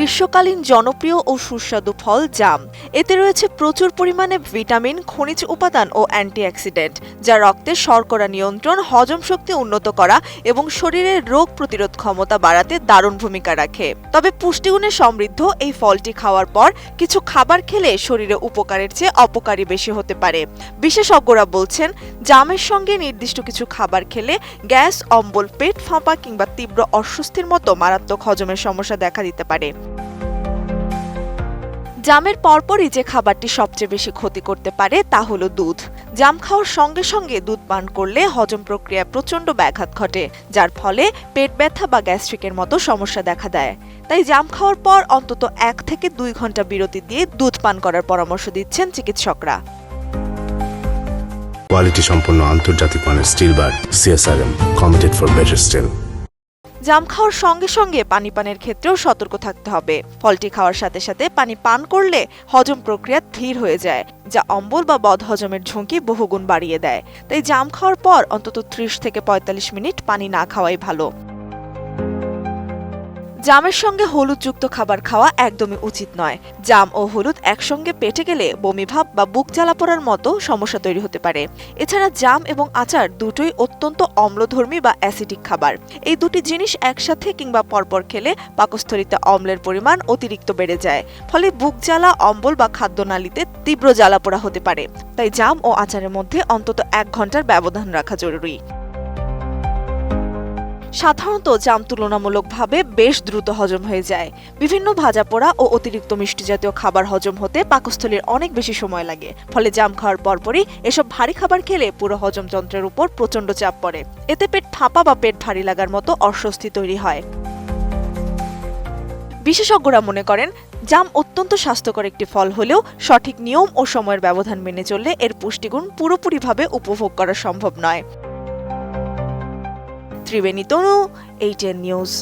গ্রীষ্মকালীন জনপ্রিয় ও সুস্বাদু ফল জাম। এতে রয়েছে প্রচুর পরিমাণে ভিটামিন, খনিজ উপাদান ও অ্যান্টিঅক্সিডেন্ট, যা রক্তের শর্করা নিয়ন্ত্রণ, হজম শক্তি উন্নত করা এবং শরীরের রোগ প্রতিরোধ ক্ষমতা বাড়াতে দারুণ ভূমিকা রাখে। তবে পুষ্টিগুণে সমৃদ্ধ এই ফলটি খাওয়ার পর কিছু খাবার খেলে শরীরে উপকারের চেয়ে অপকারী বেশি হতে পারে। বিশেষজ্ঞরা বলছেন, জামের সঙ্গে নির্দিষ্ট কিছু খাবার খেলে গ্যাস, অম্বল, পেট ফাঁপা কিংবা তীব্র অস্বস্তির মতো মারাত্মক হজমের সমস্যা দেখা দিতে পারে। জামের পরপরই যে খাবারটি সবচেয়ে বেশি ক্ষতি করতে পারে তা হলো দুধ। জাম খাওয়ার সঙ্গে সঙ্গে দুধ পান করলে হজম প্রক্রিয়ায় প্রচণ্ড ব্যাঘাত ঘটে, যার ফলে পেট ব্যথা বা গ্যাস্ট্রিকের মতো সমস্যা দেখা দেয়। তাই জাম খাওয়ার পর অন্তত 1 থেকে 2 ঘন্টা বিরতি দিয়ে দুধ পান করার পরামর্শ দিচ্ছেন চিকিৎসকরা। কোয়ালিটি সম্পন্ন আন্তর্জাতিক মানের steel bar CSRM, committed for better steel. জাম খাওয়ার সঙ্গে সঙ্গে পানি পানের ক্ষেত্রেও সতর্ক থাকতে হবে। ফলটি খাওয়ার সাথে সাথে পানি পান করলে হজম প্রক্রিয়া ধীর হয়ে যায়, যা অম্বল বা বদহজমের ঝুঁকি বহুগুণ বাড়িয়ে দেয়। তাই জাম খাওয়ার পর অন্তত 30 থেকে 45 মিনিট পানি না খাওয়াই ভালো। জামের সঙ্গে হলুদযুক্ত খাবার খাওয়া একদমই উচিত নয়। জাম ও হলুদ একসঙ্গে পেটে গেলে বমিভাব বা বুক জ্বালা পোড়ার মতো সমস্যা তৈরি হতে পারে। এছাড়া জাম এবং আচার দুটোই অত্যন্ত অম্লধর্মী বা অ্যাসিডিক খাবার। এই দুটি জিনিস একসাথে কিংবা পরপর খেলে পাকস্থলীতে অম্লের পরিমাণ অতিরিক্ত বেড়ে যায়, ফলে বুক জ্বালা, অম্বল বা খাদ্যনালীতে তীব্র জ্বালা পোড়া হতে পারে। তাই জাম ও আচারের মধ্যে অন্তত 1 ঘন্টার ব্যবধান রাখা জরুরি। সাধারণত জাম তুলনামূলকভাবে বেশ দ্রুত হজম হয়ে যায়। বিভিন্ন ভাজা পোড়া ও অতিরিক্ত মিষ্টি জাতীয় খাবার হজম হতে পাকস্থলীর অনেক বেশি সময় লাগে। ফলে জাম খাওয়ার পরপরই এসব ভারী খাবার খেলে পুরো হজমতন্ত্রের উপর প্রচণ্ড চাপ পড়ে। এতে পেট ফাঁপা বা পেট ভারী লাগার মতো অস্বস্তি তৈরি হয়। বিশেষজ্ঞরা মনে করেন, জাম অত্যন্ত স্বাস্থ্যকর একটি ফল হলেও সঠিক নিয়ম ও সময়ের ব্যবধান মেনে চললে এর পুষ্টিগুণ পুরোপুরিভাবে উপভোগ করা সম্ভব নয়। ত্রিবেণী তনু, ATN নিউজ।